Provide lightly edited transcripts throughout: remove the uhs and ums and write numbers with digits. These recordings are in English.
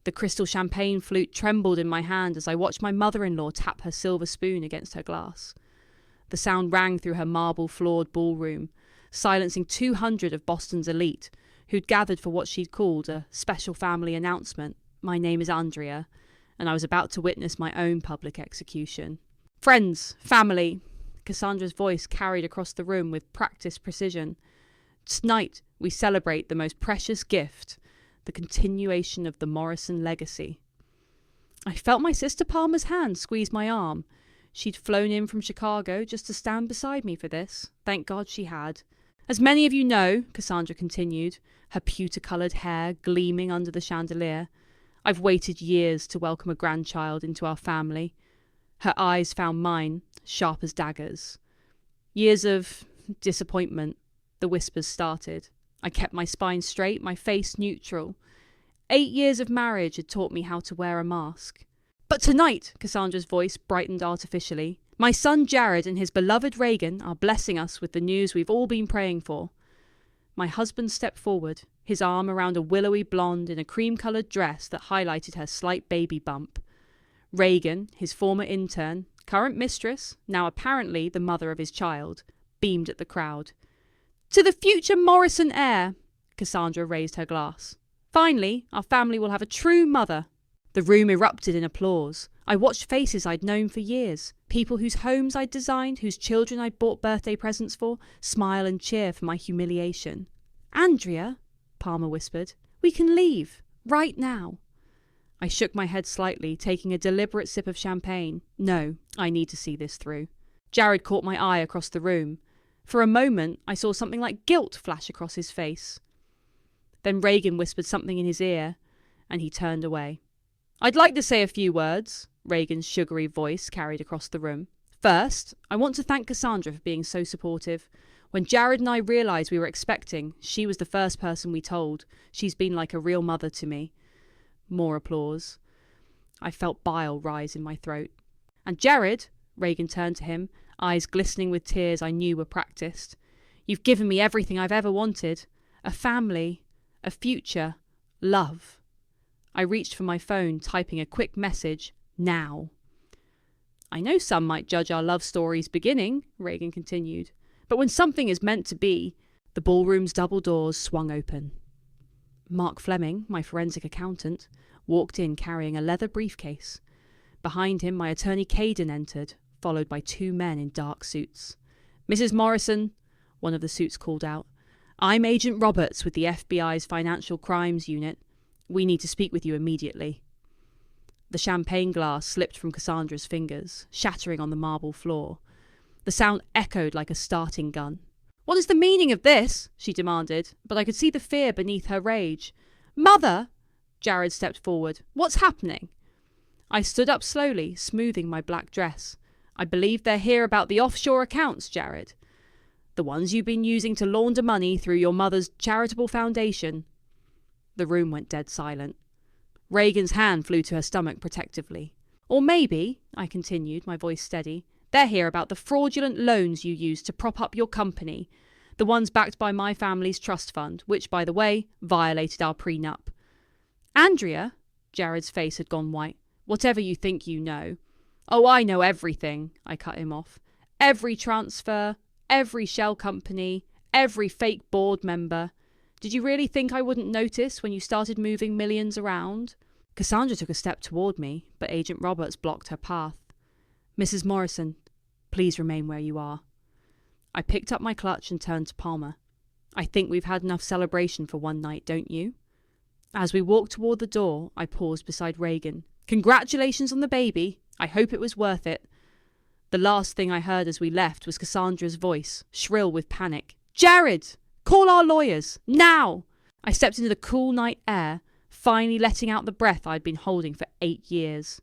The crystal champagne flute trembled in my hand as I watched my mother-in-law tap her silver spoon against her glass. The sound rang through her marble-floored ballroom, silencing 200 of Boston's elite, who'd gathered for what she'd called a special family announcement. My name is Andrea, and I was about to witness my own public execution. Friends, family, Cassandra's voice carried across the room with practiced precision. Tonight, we celebrate the most precious gift, the continuation of the Morrison legacy. I felt my sister Palmer's hand squeeze my arm. She'd flown in from Chicago just to stand beside me for this. Thank God she had. As many of you know, Cassandra continued, her pewter-coloured hair gleaming under the chandelier, I've waited years to welcome a grandchild into our family. Her eyes found mine, sharp as daggers. Years of disappointment, the whispers started. I kept my spine straight, my face neutral. 8 years of marriage had taught me how to wear a mask. But tonight, Cassandra's voice brightened artificially, my son Jared and his beloved Reagan are blessing us with the news we've all been praying for. My husband stepped forward, his arm around a willowy blonde in a cream-coloured dress that highlighted her slight baby bump. Reagan, his former intern, current mistress, now apparently the mother of his child, beamed at the crowd. To the future Morrison heir, Cassandra raised her glass. Finally, our family will have a true mother. The room erupted in applause. I watched faces I'd known for years, people whose homes I'd designed, whose children I'd bought birthday presents for, smile and cheer for my humiliation. Andrea, Palmer whispered, we can leave, right now. I shook my head slightly, taking a deliberate sip of champagne. No, I need to see this through. Jared caught my eye across the room. For a moment, I saw something like guilt flash across his face. Then Reagan whispered something in his ear, and he turned away. I'd like to say a few words, Reagan's sugary voice carried across the room. First, I want to thank Cassandra for being so supportive. When Jared and I realised we were expecting, she was the first person we told. She's been like a real mother to me. More applause. I felt bile rise in my throat. And Jared, Reagan turned to him, eyes glistening with tears I knew were practised. You've given me everything I've ever wanted. A family, a future, love. I reached for my phone, typing a quick message, now. I know some might judge our love story's beginning, Reagan continued, but when something is meant to be, the ballroom's double doors swung open. Mark Fleming, my forensic accountant, walked in carrying a leather briefcase. Behind him, my attorney Caden entered, followed by 2 men in dark suits. Mrs. Morrison, one of the suits called out, I'm Agent Roberts with the FBI's Financial Crimes Unit. We need to speak with you immediately. The champagne glass slipped from Cassandra's fingers, shattering on the marble floor. The sound echoed like a starting gun. What is the meaning of this? She demanded, but I could see the fear beneath her rage. Mother! Jared stepped forward. What's happening? I stood up slowly, smoothing my black dress. I believe they're here about the offshore accounts, Jared. The ones you've been using to launder money through your mother's charitable foundation. The room went dead silent. Reagan's hand flew to her stomach protectively. Or maybe, I continued, my voice steady, they're here about the fraudulent loans you used to prop up your company, the ones backed by my family's trust fund, which, by the way, violated our prenup. Andrea, Jared's face had gone white, whatever you think you know. Oh, I know everything, I cut him off. Every transfer, every shell company, every fake board member. Did you really think I wouldn't notice when you started moving millions around? Cassandra took a step toward me, but Agent Roberts blocked her path. Mrs. Morrison, please remain where you are. I picked up my clutch and turned to Palmer. I think we've had enough celebration for one night, don't you? As we walked toward the door, I paused beside Reagan. Congratulations on the baby. I hope it was worth it. The last thing I heard as we left was Cassandra's voice, shrill with panic. Jared! Call our lawyers! Now! I stepped into the cool night air, finally letting out the breath I'd been holding for 8 years.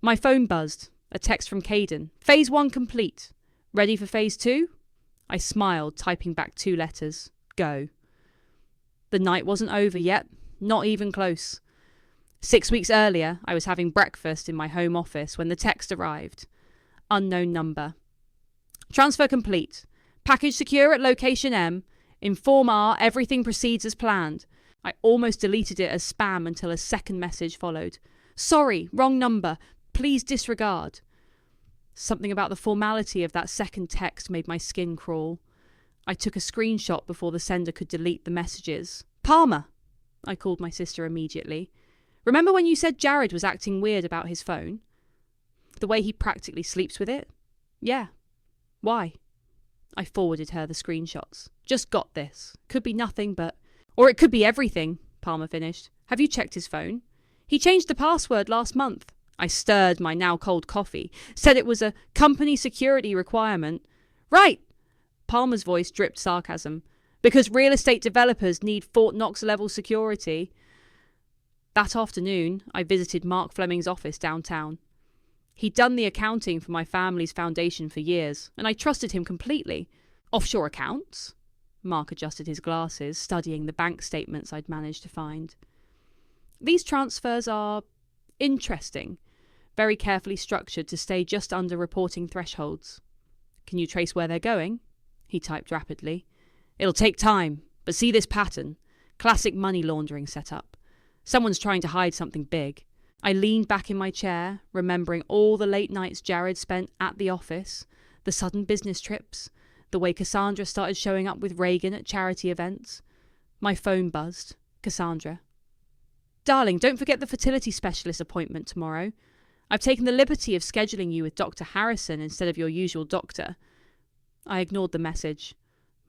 My phone buzzed. A text from Caden. Phase 1 complete. Ready for Phase 2? I smiled, typing back 2 letters. Go. The night wasn't over yet. Not even close. 6 weeks earlier, I was having breakfast in my home office when the text arrived. Unknown number. Transfer complete. Package secure at location M. Inform R everything proceeds as planned. I almost deleted it as spam until a second message followed. Sorry, wrong number. Please disregard. Something about the formality of that second text made my skin crawl. I took a screenshot before the sender could delete the messages. Palmer! I called my sister immediately. Remember when you said Jared was acting weird about his phone? The way he practically sleeps with it? Yeah. Why? I forwarded her the screenshots. Just got this. Could be nothing, but... Or it could be everything, Palmer finished. Have you checked his phone? He changed the password last month. I stirred my now cold coffee, said it was a company security requirement. Right! Palmer's voice dripped sarcasm. Because real estate developers need Fort Knox level security. That afternoon, I visited Mark Fleming's office downtown. He'd done the accounting for my family's foundation for years, and I trusted him completely. Offshore accounts? Mark adjusted his glasses, studying the bank statements I'd managed to find. These transfers are interesting, very carefully structured to stay just under reporting thresholds. Can you trace where they're going? He typed rapidly. It'll take time, but see this pattern. Classic money laundering setup. Someone's trying to hide something big. I leaned back in my chair, remembering all the late nights Jared spent at the office, the sudden business trips, the way Cassandra started showing up with Reagan at charity events. My phone buzzed. Cassandra. Darling, don't forget the fertility specialist appointment tomorrow. I've taken the liberty of scheduling you with Dr. Harrison instead of your usual doctor. I ignored the message.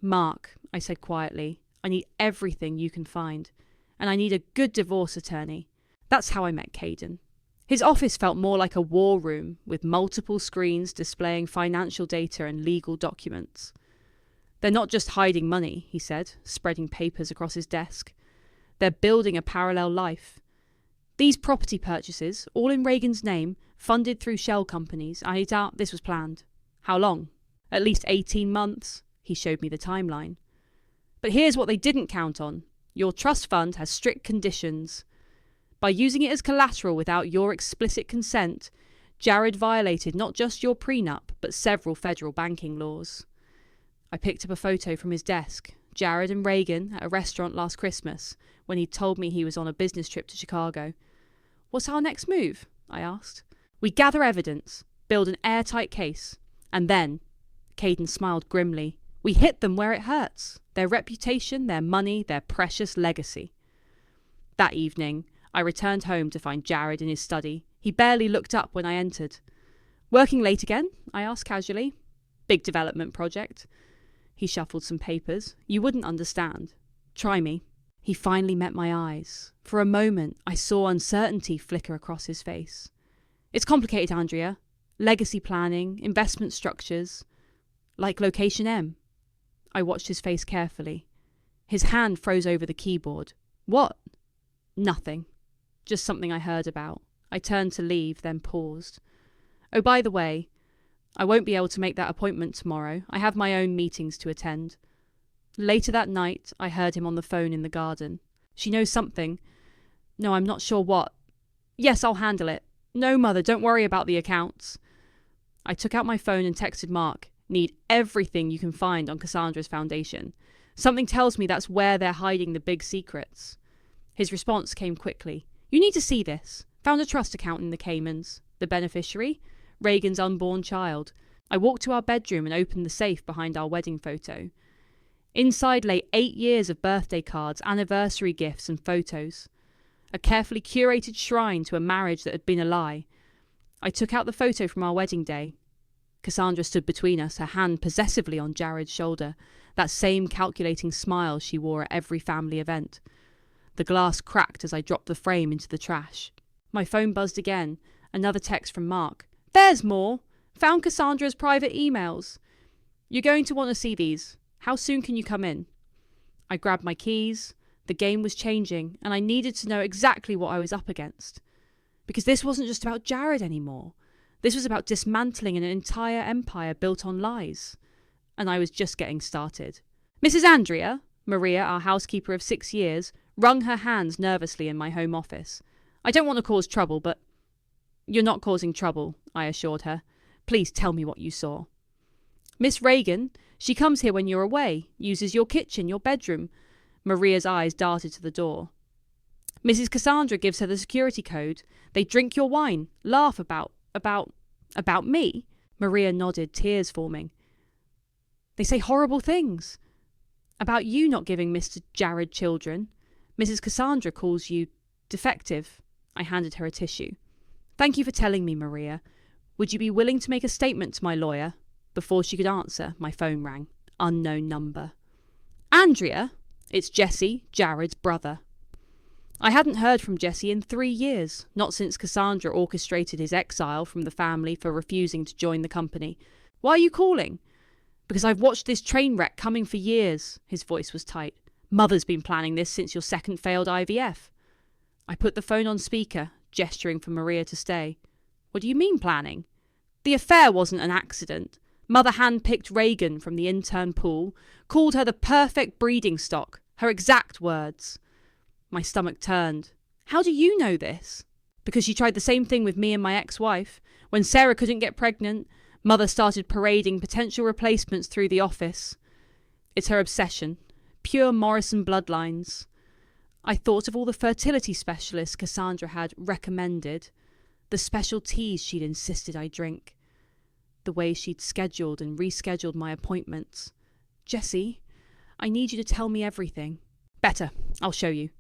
Mark, I said quietly, I need everything you can find. And I need a good divorce attorney. That's how I met Caden. His office felt more like a war room, with multiple screens displaying financial data and legal documents. They're not just hiding money, he said, spreading papers across his desk. They're building a parallel life. These property purchases, all in Reagan's name, funded through shell companies. I doubt this was planned. How long? At least 18 months. He showed me the timeline. But here's what they didn't count on. Your trust fund has strict conditions. By using it as collateral without your explicit consent, Jared violated not just your prenup, but several federal banking laws. I picked up a photo from his desk, Jared and Reagan at a restaurant last Christmas, when he told me he was on a business trip to Chicago. What's our next move? I asked. We gather evidence, build an airtight case, and then, Caden smiled grimly, we hit them where it hurts. Their reputation, their money, their precious legacy. That evening, I returned home to find Jared in his study. He barely looked up when I entered. Working late again? I asked casually. Big development project. He shuffled some papers. You wouldn't understand. Try me. He finally met my eyes. For a moment, I saw uncertainty flicker across his face. It's complicated, Andrea. Legacy planning, investment structures. Like Location M. I watched his face carefully. His hand froze over the keyboard. What? Nothing. Just something I heard about. I turned to leave, then paused. Oh, by the way, I won't be able to make that appointment tomorrow. I have my own meetings to attend. Later that night, I heard him on the phone in the garden. She knows something. No, I'm not sure what. Yes, I'll handle it. No, Mother, don't worry about the accounts. I took out my phone and texted Mark. Need everything you can find on Cassandra's foundation. Something tells me that's where they're hiding the big secrets. His response came quickly. You need to see this. Found a trust account in the Caymans. The beneficiary? Reagan's unborn child. I walked to our bedroom and opened the safe behind our wedding photo. Inside lay 8 years of birthday cards, anniversary gifts and photos. A carefully curated shrine to a marriage that had been a lie. I took out the photo from our wedding day. Cassandra stood between us, her hand possessively on Jared's shoulder, that same calculating smile she wore at every family event. The glass cracked as I dropped the frame into the trash. My phone buzzed again, another text from Mark. There's more! Found Cassandra's private emails. You're going to want to see these. How soon can you come in? I grabbed my keys. The game was changing, and I needed to know exactly what I was up against. Because this wasn't just about Jared anymore. This was about dismantling an entire empire built on lies. And I was just getting started. Mrs. Andrea, Maria, our housekeeper of 6 years, wrung her hands nervously in my home office. I don't want to cause trouble, but... You're not causing trouble, I assured her. Please tell me what you saw. Miss Reagan, she comes here when you're away, uses your kitchen, your bedroom. Maria's eyes darted to the door. Mrs. Cassandra gives her the security code. They drink your wine, laugh about me. Maria nodded, tears forming. They say horrible things. About you not giving Mr. Jared children. Mrs. Cassandra calls you defective. I handed her a tissue. Thank you for telling me, Maria. Would you be willing to make a statement to my lawyer? Before she could answer, my phone rang. Unknown number. Andrea? It's Jesse, Jared's brother. I hadn't heard from Jesse in 3 years, not since Cassandra orchestrated his exile from the family for refusing to join the company. Why are you calling? Because I've watched this train wreck coming for years. His voice was tight. Mother's been planning this since your second failed IVF. I put the phone on speaker, gesturing for Maria to stay. What do you mean planning? The affair wasn't an accident. Mother handpicked Reagan from the intern pool, called her the perfect breeding stock, her exact words. My stomach turned. How do you know this? Because she tried the same thing with me and my ex-wife. When Sarah couldn't get pregnant, Mother started parading potential replacements through the office. It's her obsession. Pure Morrison bloodlines. I thought of all the fertility specialists Cassandra had recommended. The special teas she'd insisted I drink. The way she'd scheduled and rescheduled my appointments. Jesse, I need you to tell me everything. Better. I'll show you.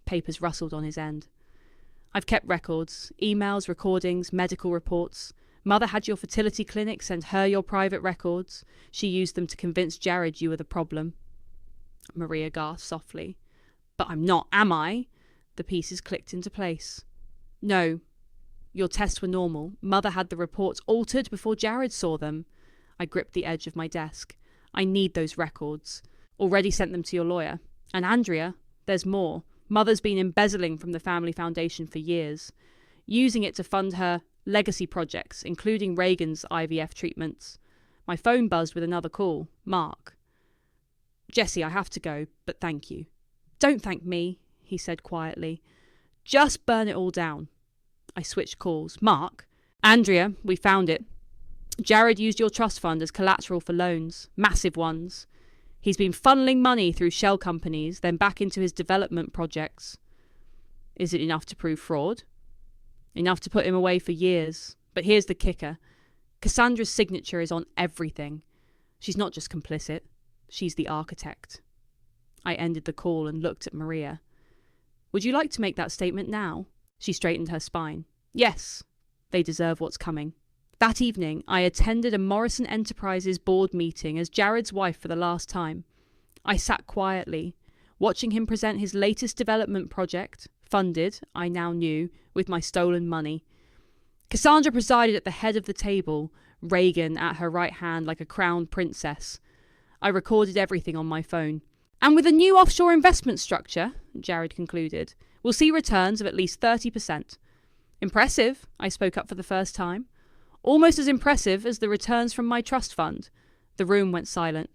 Papers rustled on his end. I've kept records, emails, recordings, medical reports. Mother had your fertility clinic send her your private records. She used them to convince Jared you were the problem. Maria gasped softly. But I'm not, am I? The pieces clicked into place. No. Your tests were normal. Mother had the reports altered before Jared saw them. I gripped the edge of my desk. I need those records. Already sent them to your lawyer. And Andrea, there's more. Mother's been embezzling from the family foundation for years, using it to fund her legacy projects, including Reagan's IVF treatments. My phone buzzed with another call. Mark. Jesse, I have to go, but thank you. Don't thank me, he said quietly. Just burn it all down. I switched calls. Mark. Andrea, we found it. Jared used your trust fund as collateral for loans, massive ones. He's been funneling money through shell companies, then back into his development projects. Is it enough to prove fraud? Enough to put him away for years. But here's the kicker. Cassandra's signature is on everything. She's not just complicit. She's the architect. I ended the call and looked at Maria. Would you like to make that statement now? She straightened her spine. Yes. They deserve what's coming. That evening, I attended a Morrison Enterprises board meeting as Jared's wife for the last time. I sat quietly, watching him present his latest development project, funded, I now knew, with my stolen money. Cassandra presided at the head of the table, Reagan at her right hand like a crowned princess. I recorded everything on my phone. And with a new offshore investment structure, Jared concluded, we'll see returns of at least 30%. Impressive, I spoke up for the first time. Almost as impressive as the returns from my trust fund. The room went silent.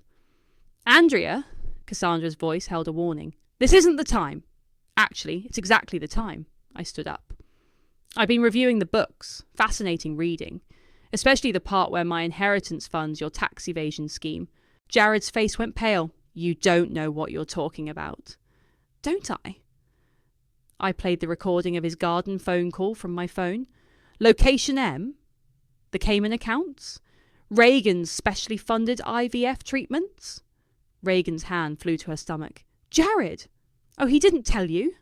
Andrea, Cassandra's voice held a warning. This isn't the time. Actually, it's exactly the time. I stood up. I've been reviewing the books. Fascinating reading. Especially the part where my inheritance funds your tax evasion scheme. Jared's face went pale. You don't know what you're talking about. Don't I? I played the recording of his garden phone call from my phone. Location M? The Cayman accounts? Reagan's specially funded IVF treatments? Reagan's hand flew to her stomach. Jared! Oh, he didn't tell you?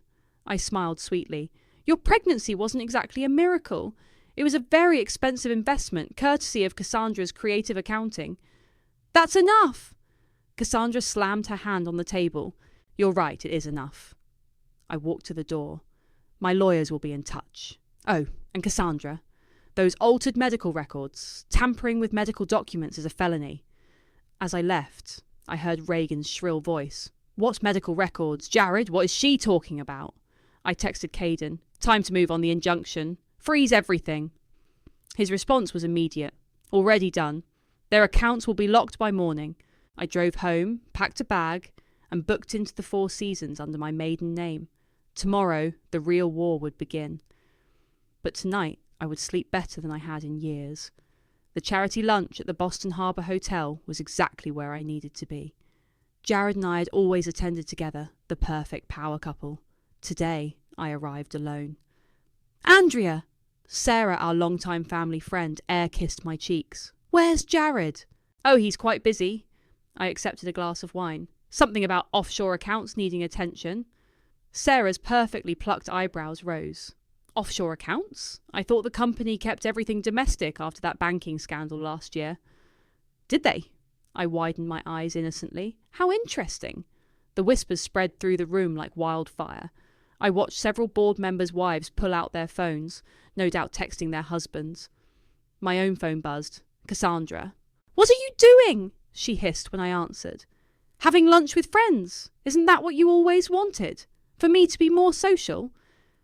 I smiled sweetly. Your pregnancy wasn't exactly a miracle. It was a very expensive investment, courtesy of Cassandra's creative accounting. That's enough! Cassandra slammed her hand on the table. You're right, it is enough. I walked to the door. My lawyers will be in touch. Oh, and Cassandra, those altered medical records, tampering with medical documents is a felony. As I left, I heard Reagan's shrill voice. What medical records? Jared, what is she talking about? I texted Caden. Time to move on the injunction. Freeze everything. His response was immediate. Already done. Their accounts will be locked by morning. I drove home, packed a bag, and booked into the Four Seasons under my maiden name. Tomorrow, the real war would begin. But tonight, I would sleep better than I had in years. The charity lunch at the Boston Harbour Hotel was exactly where I needed to be. Jared and I had always attended together, the perfect power couple. Today, I arrived alone. Andrea! Sarah, our longtime family friend, air-kissed my cheeks. Where's Jared? Oh, he's quite busy. I accepted a glass of wine. Something about offshore accounts needing attention. Sarah's perfectly plucked eyebrows rose. Offshore accounts? I thought the company kept everything domestic after that banking scandal last year. Did they? I widened my eyes innocently. How interesting. The whispers spread through the room like wildfire. I watched several board members' wives pull out their phones, no doubt texting their husbands. My own phone buzzed. Cassandra. What are you doing? She hissed when I answered. Having lunch with friends. Isn't that what you always wanted? For me to be more social?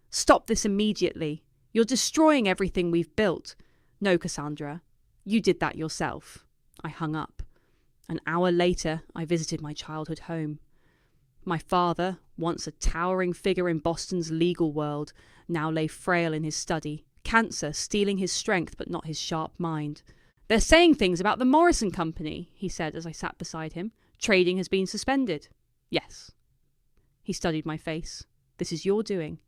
Stop this immediately. You're destroying everything we've built. No, Cassandra. You did that yourself. I hung up. An hour later, I visited my childhood home. My father, once a towering figure in Boston's legal world, now lay frail in his study, cancer stealing his strength but not his sharp mind. They're saying things about the Morrison Company, he said as I sat beside him. Trading has been suspended. Yes. He studied my face. This is your doing.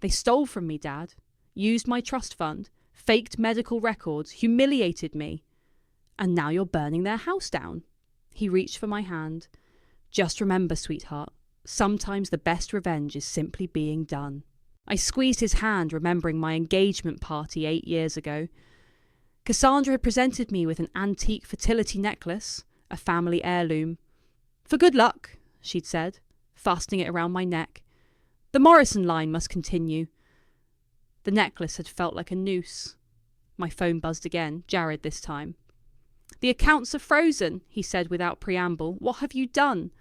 They stole from me, Dad. Used my trust fund. Faked medical records. Humiliated me. And now you're burning their house down. He reached for my hand. Just remember, sweetheart, sometimes the best revenge is simply being done. I squeezed his hand, remembering my engagement party 8 years ago. Cassandra had presented me with an antique fertility necklace, a family heirloom. For good luck, she'd said, fastening it around my neck. The Morrison line must continue. The necklace had felt like a noose. My phone buzzed again, Jared this time. The accounts are frozen, he said without preamble. What have you done?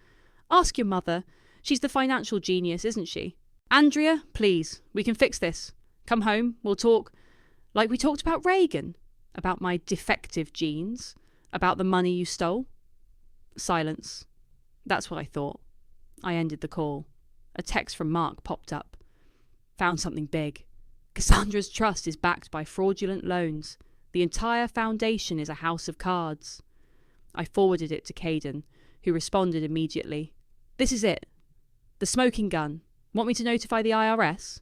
Ask your mother. She's the financial genius, isn't she? Andrea, please, we can fix this. Come home, we'll talk. Like we talked about Reagan. About my defective genes. About the money you stole. Silence. That's what I thought. I ended the call. A text from Mark popped up. Found something big. Cassandra's trust is backed by fraudulent loans. The entire foundation is a house of cards. I forwarded it to Caden, who responded immediately. This is it. The smoking gun. Want me to notify the IRS?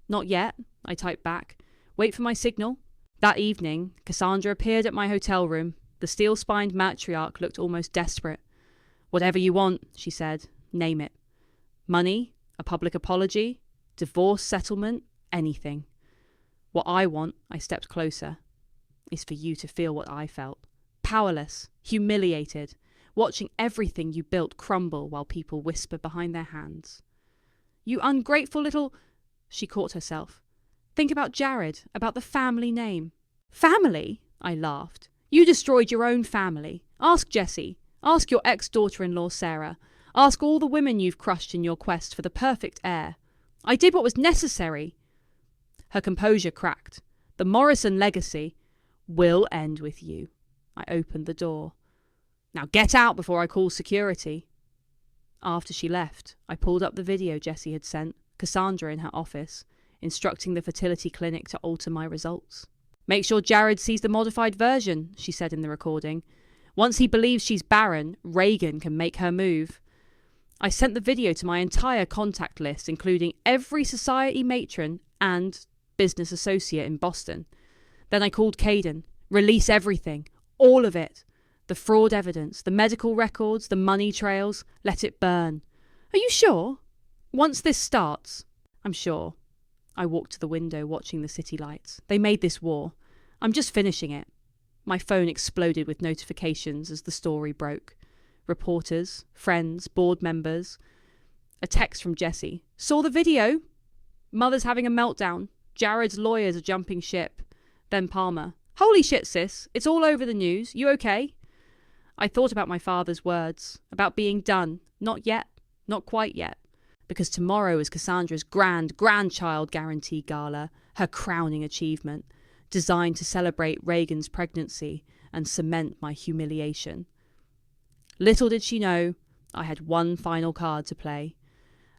Not yet, I typed back. Wait for my signal. That evening, Cassandra appeared at my hotel room. The steel-spined matriarch looked almost desperate. Whatever you want, she said. Name it. Money, a public apology, divorce settlement, anything. What I want, I stepped closer, is for you to feel what I felt. Powerless, humiliated, watching everything you built crumble while people whisper behind their hands. You ungrateful little... She caught herself. Think about Jared, about the family name. Family? I laughed. You destroyed your own family. Ask Jessie. Ask your ex-daughter-in-law Sarah. Ask all the women you've crushed in your quest for the perfect heir. I did what was necessary. Her composure cracked. The Morrison legacy will end with you. I opened the door. Now get out before I call security. After she left, I pulled up the video Jessie had sent, Cassandra in her office, instructing the fertility clinic to alter my results. Make sure Jared sees the modified version, she said in the recording. Once he believes she's barren, Reagan can make her move. I sent the video to my entire contact list, including every society matron and business associate in Boston. Then I called Caden. Release everything. All of it. The fraud evidence, the medical records, the money trails. Let it burn. Are you sure? Once this starts, I'm sure. I walked to the window watching the city lights. They made this war. I'm just finishing it. My phone exploded with notifications as the story broke. Reporters, friends, board members. A text from Jessie. Saw the video? Mother's having a meltdown. Jared's lawyers are jumping ship. Then Palmer. Holy shit, sis. It's all over the news. You okay? I thought about my father's words. About being done. Not yet. Not quite yet. Because tomorrow is Cassandra's grandchild guarantee gala. Her crowning achievement. Designed to celebrate Reagan's pregnancy and cement my humiliation. Little did she know, I had one final card to play.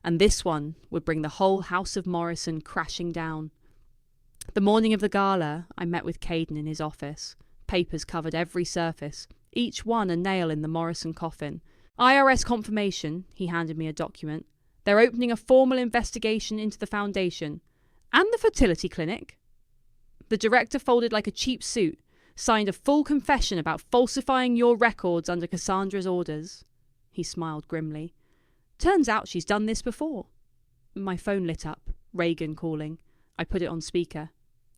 And this one would bring the whole House of Morrison crashing down. The morning of the gala, I met with Caden in his office. Papers covered every surface, each one a nail in the Morrison coffin. IRS confirmation, he handed me a document. They're opening a formal investigation into the foundation. And the fertility clinic. The director folded like a cheap suit, signed a full confession about falsifying your records under Cassandra's orders. He smiled grimly. Turns out she's done this before. My phone lit up, Reagan calling. I put it on speaker.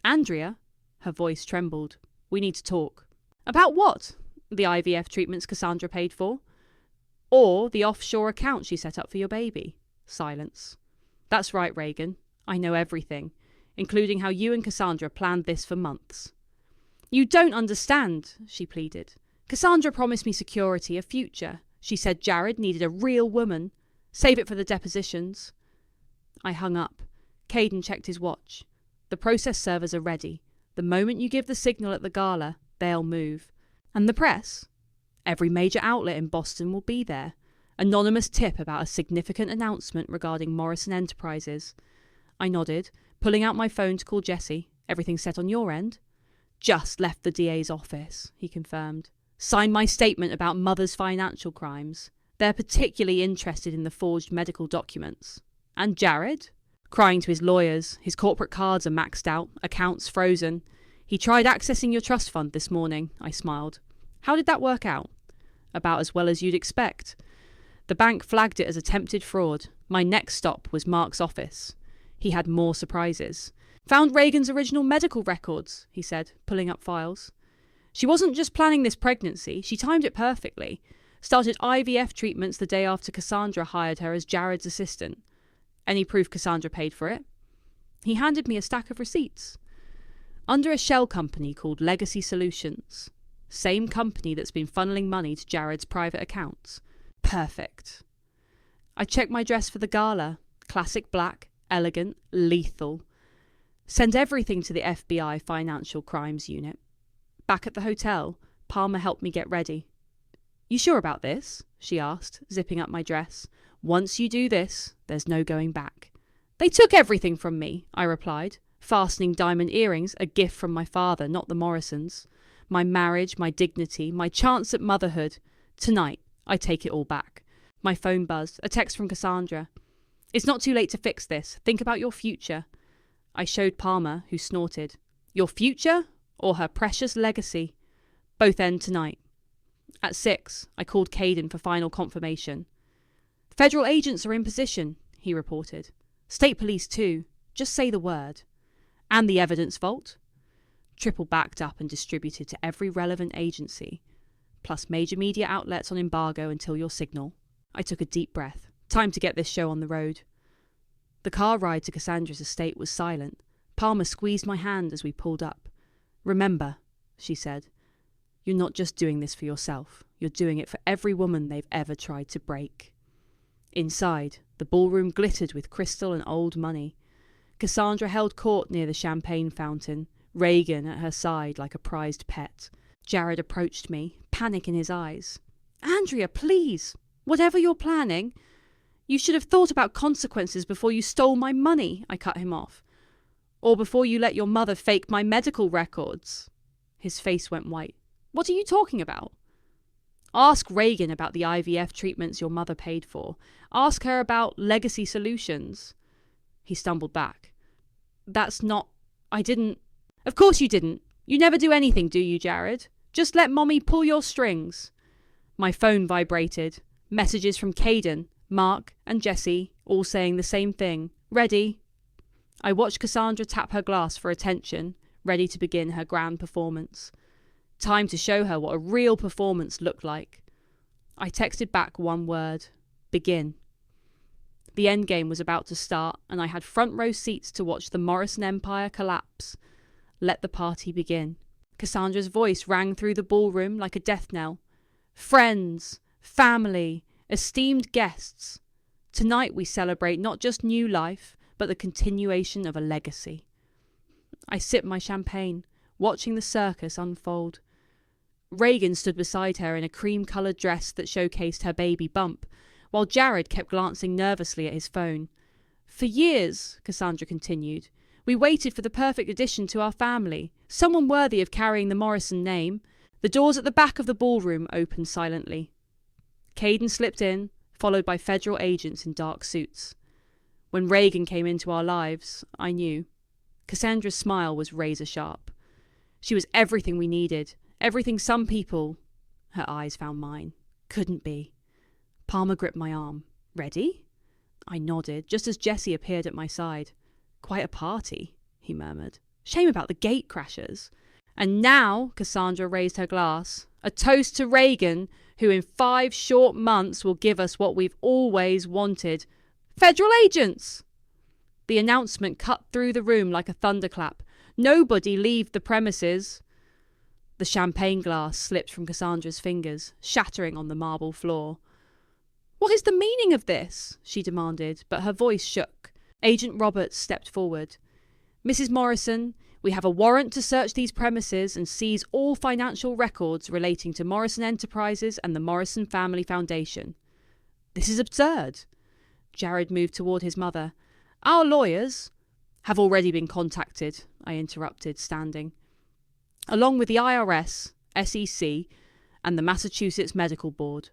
Andrea? Her voice trembled. We need to talk. About what? The IVF treatments Cassandra paid for? Or the offshore account she set up for your baby? Silence. That's right, Reagan. I know everything, including how you and Cassandra planned this for months. You don't understand, she pleaded. Cassandra promised me security, a future. She said Jared needed a real woman. Save it for the depositions. I hung up. Caden checked his watch. The process servers are ready. The moment you give the signal at the gala, they'll move. And the press? Every major outlet in Boston will be there. Anonymous tip about a significant announcement regarding Morrison Enterprises. I nodded, pulling out my phone to call Jessie. Everything set on your end? Just left the DA's office, he confirmed. Signed my statement about Mother's financial crimes. They're particularly interested in the forged medical documents. And Jared? Crying to his lawyers. His corporate cards are maxed out, accounts frozen. He tried accessing your trust fund this morning, I smiled. How did that work out? About as well as you'd expect. The bank flagged it as attempted fraud. My next stop was Mark's office. He had more surprises. Found Reagan's original medical records, he said, pulling up files. She wasn't just planning this pregnancy, she timed it perfectly. Started IVF treatments the day after Cassandra hired her as Jared's assistant. Any proof Cassandra paid for it? He handed me a stack of receipts. Under a shell company called Legacy Solutions. Same company that's been funneling money to Jared's private accounts. Perfect. I checked my dress for the gala. Classic black, elegant, lethal. Sent everything to the FBI Financial Crimes Unit. Back at the hotel, Palmer helped me get ready. You sure about this? She asked, zipping up my dress. Once you do this, there's no going back. They took everything from me, I replied, fastening diamond earrings, a gift from my father, not the Morrisons. My marriage, my dignity, my chance at motherhood. Tonight, I take it all back. My phone buzzed, a text from Cassandra. It's not too late to fix this. Think about your future. I showed Palmer, who snorted. Your future or her precious legacy? Both end tonight. At 6, I called Caden for final confirmation. Federal agents are in position, he reported. State police too. Just say the word. And the evidence vault? Triple backed up and distributed to every relevant agency, plus major media outlets on embargo until your signal. I took a deep breath. Time to get this show on the road. The car ride to Cassandra's estate was silent. Palmer squeezed my hand as we pulled up. Remember, she said, you're not just doing this for yourself. You're doing it for every woman they've ever tried to break. Inside, the ballroom glittered with crystal and old money. Cassandra held court near the champagne fountain, Reagan at her side like a prized pet. Jared approached me, panic in his eyes. Andrea, please! Whatever you're planning, you should have thought about consequences before you stole my money, I cut him off. Or before you let your mother fake my medical records. His face went white. What are you talking about? Ask Reagan about the IVF treatments your mother paid for. Ask her about Legacy Solutions. He stumbled back. That's not... I didn't... Of course you didn't. You never do anything, do you, Jared? Just let Mommy pull your strings. My phone vibrated. Messages from Caden, Mark, and Jessie, all saying the same thing. Ready? I watched Cassandra tap her glass for attention, ready to begin her grand performance. Time to show her what a real performance looked like. I texted back one word. Begin. The endgame was about to start, and I had front row seats to watch the Morrison Empire collapse. Let the party begin. Cassandra's voice rang through the ballroom like a death knell. Friends, family, esteemed guests. Tonight we celebrate not just new life, but the continuation of a legacy. I sipped my champagne, watching the circus unfold. Reagan stood beside her in a cream-coloured dress that showcased her baby bump, while Jared kept glancing nervously at his phone. For years, Cassandra continued, we waited for the perfect addition to our family, someone worthy of carrying the Morrison name. The doors at the back of the ballroom opened silently. Caden slipped in, followed by federal agents in dark suits. When Reagan came into our lives, I knew. Cassandra's smile was razor sharp. She was everything we needed, everything some people, her eyes found mine, couldn't be. Palmer gripped my arm. Ready? I nodded, just as Jesse appeared at my side. Quite a party, he murmured. Shame about the gate crashers. And now, Cassandra raised her glass, a toast to Reagan, who in 5 short months will give us what we've always wanted. Federal agents! The announcement cut through the room like a thunderclap. Nobody leave the premises. The champagne glass slipped from Cassandra's fingers, shattering on the marble floor. What is the meaning of this? She demanded, but her voice shook. Agent Roberts stepped forward. Mrs. Morrison, we have a warrant to search these premises and seize all financial records relating to Morrison Enterprises and the Morrison Family Foundation. This is absurd. Jared moved toward his mother. Our lawyers have already been contacted, I interrupted, standing. Along with the IRS, SEC, and the Massachusetts Medical Board.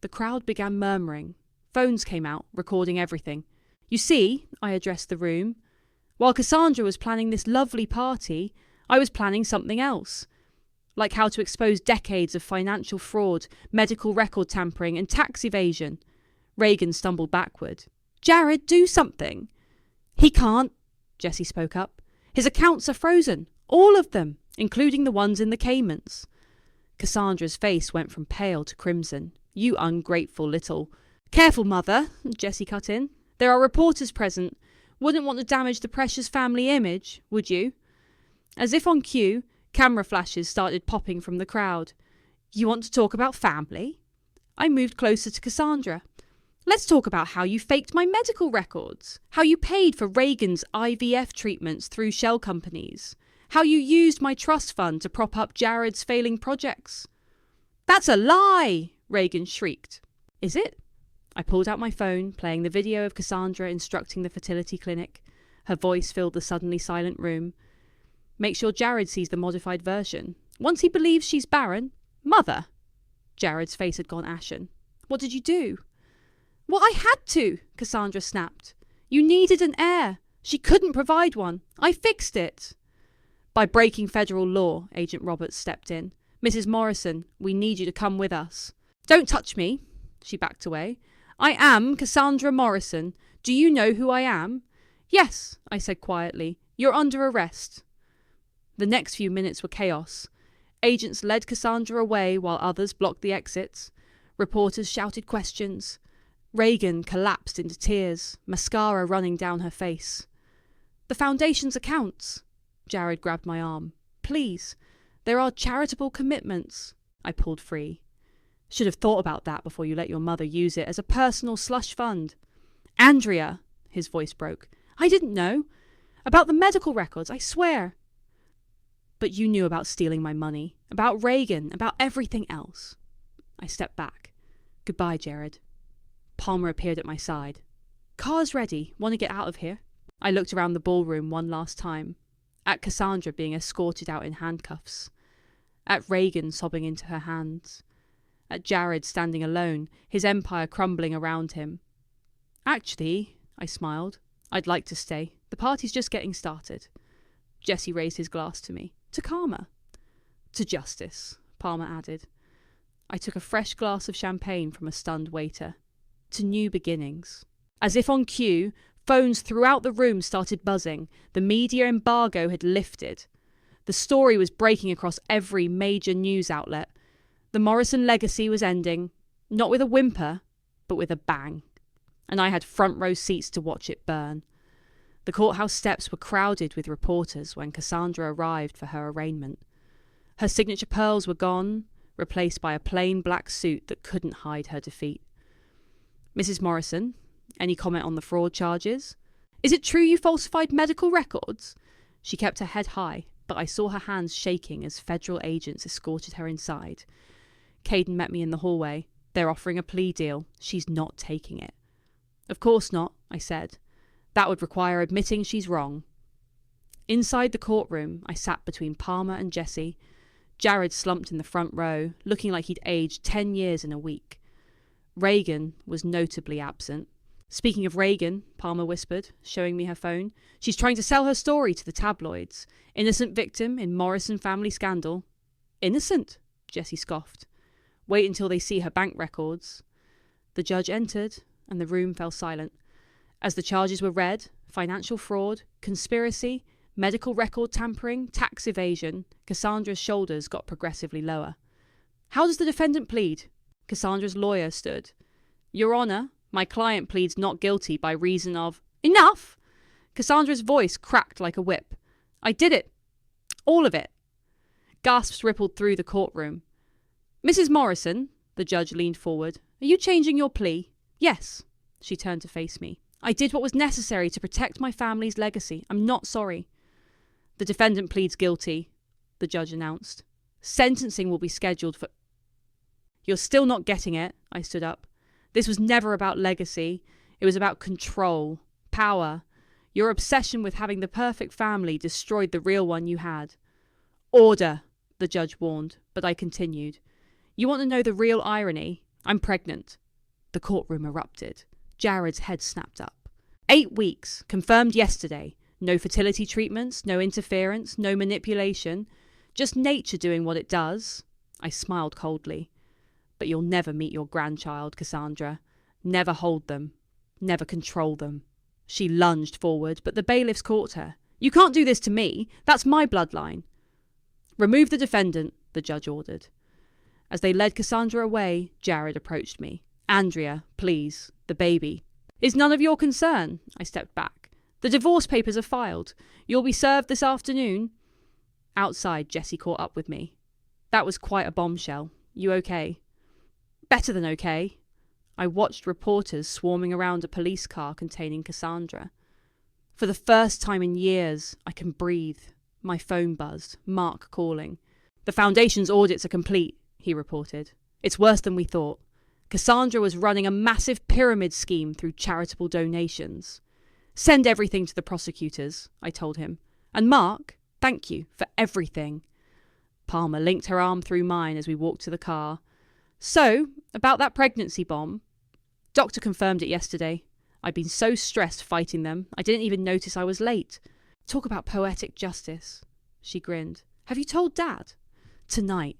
The crowd began murmuring. Phones came out, recording everything. You see, I addressed the room. While Cassandra was planning this lovely party, I was planning something else. Like how to expose decades of financial fraud, medical record tampering, and tax evasion. Reagan stumbled backward. Jared, do something. He can't, Jessie spoke up. His accounts are frozen. All of them, including the ones in the Caymans. Cassandra's face went from pale to crimson. You ungrateful little... Careful, Mother, Jessie cut in. There are reporters present. Wouldn't want to damage the precious family image, would you? As if on cue, camera flashes started popping from the crowd. You want to talk about family? I moved closer to Cassandra. Let's talk about how you faked my medical records. How you paid for Reagan's IVF treatments through shell companies. How you used my trust fund to prop up Jared's failing projects. That's a lie, Reagan shrieked. Is it? I pulled out my phone, playing the video of Cassandra instructing the fertility clinic. Her voice filled the suddenly silent room. Make sure Jared sees the modified version. Once he believes she's barren... Mother! Jared's face had gone ashen. What did you do? Well, I had to, Cassandra snapped. You needed an heir. She couldn't provide one. I fixed it. By breaking federal law, Agent Roberts stepped in. Mrs. Morrison, we need you to come with us. Don't touch me. She backed away. I am Cassandra Morrison. Do you know who I am? Yes, I said quietly. You're under arrest. The next few minutes were chaos. Agents led Cassandra away while others blocked the exits. Reporters shouted questions. Reagan collapsed into tears, mascara running down her face. The Foundation's accounts. Jared grabbed my arm. Please, there are charitable commitments. I pulled free. Should have thought about that before you let your mother use it as a personal slush fund. Andrea, his voice broke. I didn't know. About the medical records, I swear. But you knew about stealing my money, about Reagan, about everything else. I stepped back. Goodbye, Jared. Palmer appeared at my side. Car's ready. Want to get out of here? I looked around the ballroom one last time. At Cassandra being escorted out in handcuffs. At Reagan sobbing into her hands. At Jared standing alone, his empire crumbling around him. Actually, I smiled, I'd like to stay. The party's just getting started. Jesse raised his glass to me. To karma. To justice, Palmer added. I took a fresh glass of champagne from a stunned waiter. To new beginnings. As if on cue, phones throughout the room started buzzing. The media embargo had lifted. The story was breaking across every major news outlet. The Morrison legacy was ending, not with a whimper, but with a bang. And I had front row seats to watch it burn. The courthouse steps were crowded with reporters when Cassandra arrived for her arraignment. Her signature pearls were gone, replaced by a plain black suit that couldn't hide her defeat. Mrs. Morrison, any comment on the fraud charges? Is it true you falsified medical records? She kept her head high, but I saw her hands shaking as federal agents escorted her inside. Caden met me in the hallway. They're offering a plea deal. She's not taking it. Of course not, I said. That would require admitting she's wrong. Inside the courtroom, I sat between Palmer and Jesse. Jared slumped in the front row, looking like he'd aged 10 years in a week. Reagan was notably absent. Speaking of Reagan, Palmer whispered, showing me her phone, she's trying to sell her story to the tabloids. Innocent victim in Morrison family scandal. Innocent? Jessie scoffed. Wait until they see her bank records. The judge entered, and the room fell silent. As the charges were read, financial fraud, conspiracy, medical record tampering, tax evasion, Cassandra's shoulders got progressively lower. How does the defendant plead? Cassandra's lawyer stood. Your Honour, my client pleads not guilty by reason of... Enough! Cassandra's voice cracked like a whip. I did it. All of it. Gasps rippled through the courtroom. Mrs. Morrison, the judge leaned forward, are you changing your plea? Yes. She turned to face me. I did what was necessary to protect my family's legacy. I'm not sorry. The defendant pleads guilty, the judge announced. Sentencing will be scheduled for... You're still not getting it, I stood up. This was never about legacy. It was about control, power. Your obsession with having the perfect family destroyed the real one you had. Order, the judge warned, but I continued. You want to know the real irony? I'm pregnant. The courtroom erupted. Jared's head snapped up. 8 weeks, confirmed yesterday. No fertility treatments, no interference, no manipulation. Just nature doing what it does. I smiled coldly. But you'll never meet your grandchild, Cassandra. Never hold them. Never control them. She lunged forward, but the bailiffs caught her. You can't do this to me. That's my bloodline. Remove the defendant, the judge ordered. As they led Cassandra away, Jared approached me. Andrea, please, the baby. Is none of your concern? I stepped back. The divorce papers are filed. You'll be served this afternoon. Outside, Jessie caught up with me. That was quite a bombshell. You okay? Better than okay. I watched reporters swarming around a police car containing Cassandra. For the first time in years, I can breathe. My phone buzzed. Mark calling. The Foundation's audits are complete, he reported. It's worse than we thought. Cassandra was running a massive pyramid scheme through charitable donations. Send everything to the prosecutors, I told him. And Mark, thank you for everything. Palmer linked her arm through mine as we walked to the car. So, about that pregnancy bomb. Doctor confirmed it yesterday. I'd been so stressed fighting them, I didn't even notice I was late. Talk about poetic justice. She grinned. Have you told Dad? Tonight.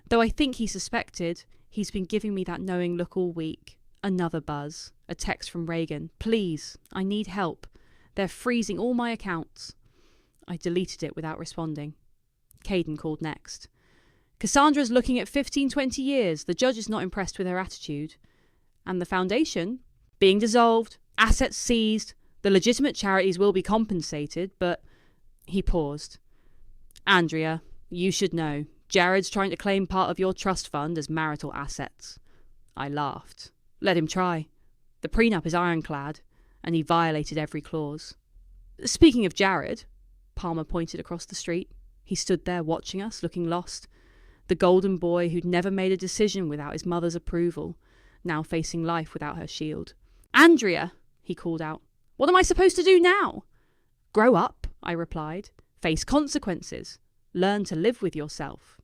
Though I think he suspected, he's been giving me that knowing look all week. Another buzz. A text from Reagan. Please, I need help. They're freezing all my accounts. I deleted it without responding. Caden called next. Cassandra's looking at 15-20 years. The judge is not impressed with her attitude. And the Foundation? Being dissolved, assets seized, the legitimate charities will be compensated, but... He paused. Andrea, you should know. Jared's trying to claim part of your trust fund as marital assets. I laughed. Let him try. The prenup is ironclad, and he violated every clause. Speaking of Jared, Palmer pointed across the street. He stood there watching us, looking lost. The golden boy who'd never made a decision without his mother's approval, now facing life without her shield. Andrea, he called out. What am I supposed to do now? Grow up, I replied. Face consequences. Learn to live with yourself.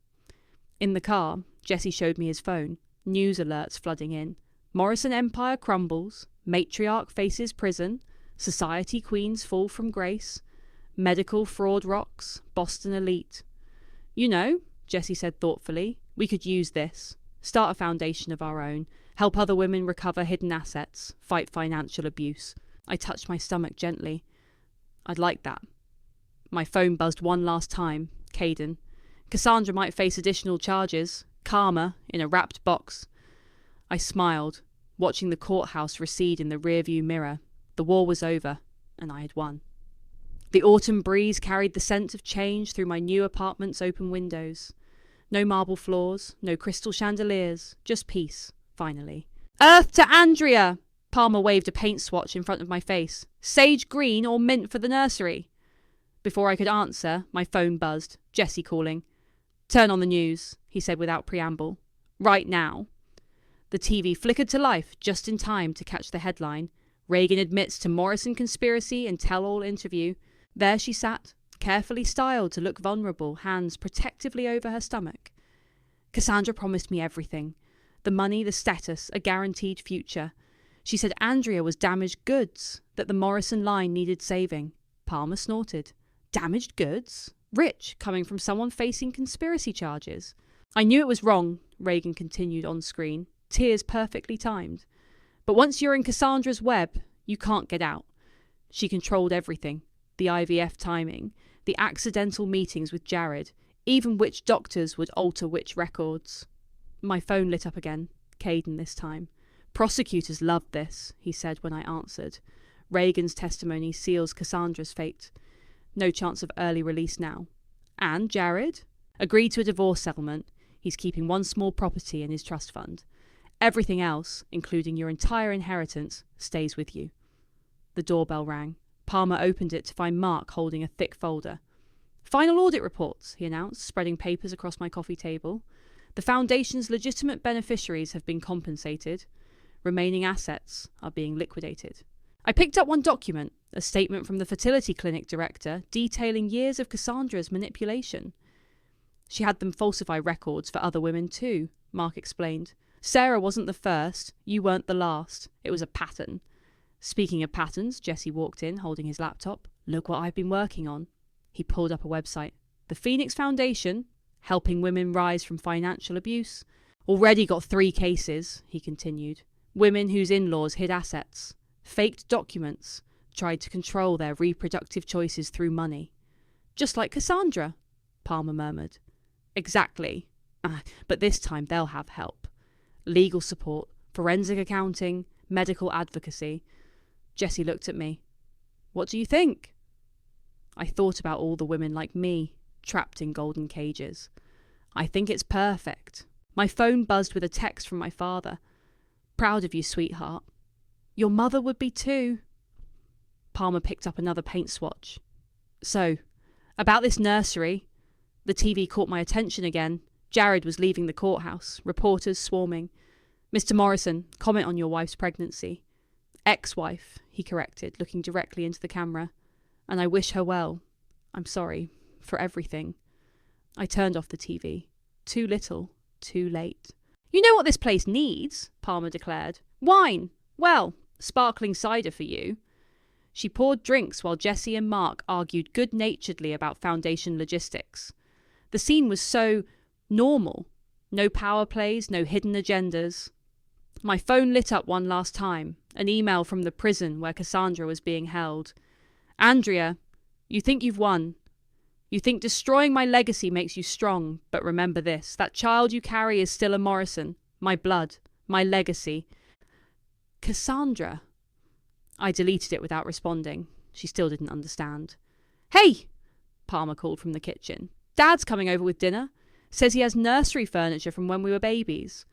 In the car, Jessie showed me his phone. News alerts flooding in. Morrison Empire crumbles. Matriarch faces prison. Society queens fall from grace. Medical fraud rocks. Boston elite. You know, Jessie said thoughtfully, we could use this. Start a foundation of our own. Help other women recover hidden assets. Fight financial abuse. I touched my stomach gently. I'd like that. My phone buzzed one last time. Caden. Cassandra might face additional charges. Karma in a wrapped box. I smiled, watching the courthouse recede in the rearview mirror. The war was over, and I had won. The autumn breeze carried the scent of change through my new apartment's open windows. No marble floors, no crystal chandeliers, just peace, finally. Earth to Andrea! Palmer waved a paint swatch in front of my face. Sage green or mint for the nursery? Before I could answer, my phone buzzed. Jessie calling. Turn on the news, he said without preamble. Right now. The TV flickered to life just in time to catch the headline. Reagan admits to Morrison conspiracy and tell-all interview. There she sat, carefully styled to look vulnerable, hands protectively over her stomach. Cassandra promised me everything. The money, the status, a guaranteed future. She said Andrea was damaged goods, that the Morrison line needed saving. Palmer snorted. Damaged goods? Rich, coming from someone facing conspiracy charges. I knew it was wrong, Reagan continued on screen, tears perfectly timed. But once you're in Cassandra's web, you can't get out. She controlled everything. The IVF timing, the accidental meetings with Jared, even which doctors would alter which records. My phone lit up again, Caden this time. Prosecutors loved this, he said when I answered. Reagan's testimony seals Cassandra's fate. No chance of early release now. And Jared? Agreed to a divorce settlement. He's keeping one small property in his trust fund. Everything else, including your entire inheritance, stays with you. The doorbell rang. Palmer opened it to find Mark holding a thick folder. Final audit reports, he announced, spreading papers across my coffee table. The Foundation's legitimate beneficiaries have been compensated. Remaining assets are being liquidated. I picked up one document, a statement from the fertility clinic director detailing years of Cassandra's manipulation. She had them falsify records for other women too, Mark explained. Sarah wasn't the first, you weren't the last. It was a pattern. Speaking of patterns, Jesse walked in, holding his laptop. Look what I've been working on. He pulled up a website. The Phoenix Foundation, helping women rise from financial abuse. Already got 3 cases, he continued. Women whose in-laws hid assets, faked documents, tried to control their reproductive choices through money. Just like Cassandra, Palmer murmured. Exactly. But this time they'll have help. Legal support, forensic accounting, medical advocacy. Jesse looked at me. What do you think? I thought about all the women like me, trapped in golden cages. I think it's perfect. My phone buzzed with a text from my father. Proud of you, sweetheart. Your mother would be too. Palmer picked up another paint swatch. So, about this nursery. The TV caught my attention again. Jared was leaving the courthouse, reporters swarming. Mr. Morrison, comment on your wife's pregnancy. Ex-wife, he corrected, looking directly into the camera. And I wish her well. I'm sorry for everything. I turned off the TV. Too little, too late. You know what this place needs, Palmer declared. Wine. Well, sparkling cider for you. She poured drinks while Jesse and Mark argued good-naturedly about Foundation logistics. The scene was so normal. No power plays, no hidden agendas. My phone lit up one last time, an email from the prison where Cassandra was being held. Andrea, you think you've won. You think destroying my legacy makes you strong, but remember this, that child you carry is still a Morrison, my blood, my legacy. Cassandra. I deleted it without responding. She still didn't understand. Hey, Palmer called from the kitchen. Dad's coming over with dinner. Says he has nursery furniture from when we were babies.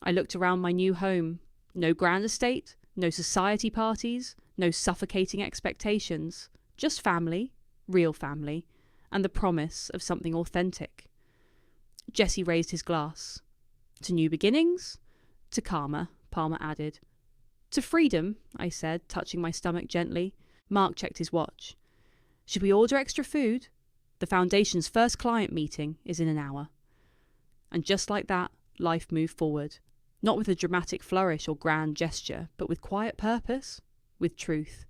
I looked around my new home. No grand estate, no society parties, no suffocating expectations. Just family, real family, and the promise of something authentic. Jesse raised his glass. To new beginnings? To karma, Palmer added. To freedom, I said, touching my stomach gently. Mark checked his watch. Should we order extra food? The Foundation's first client meeting is in an hour. And just like that, life moved forward. Not with a dramatic flourish or grand gesture, but with quiet purpose, with truth.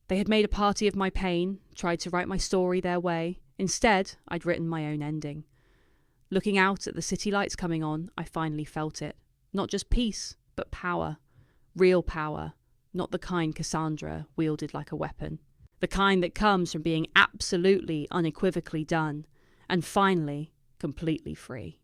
They had made a party of my pain, tried to write my story their way. Instead, I'd written my own ending. Looking out at the city lights coming on, I finally felt it. Not just peace, but power. Real power, not the kind Cassandra wielded like a weapon. The kind that comes from being absolutely, unequivocally done, and finally, completely free.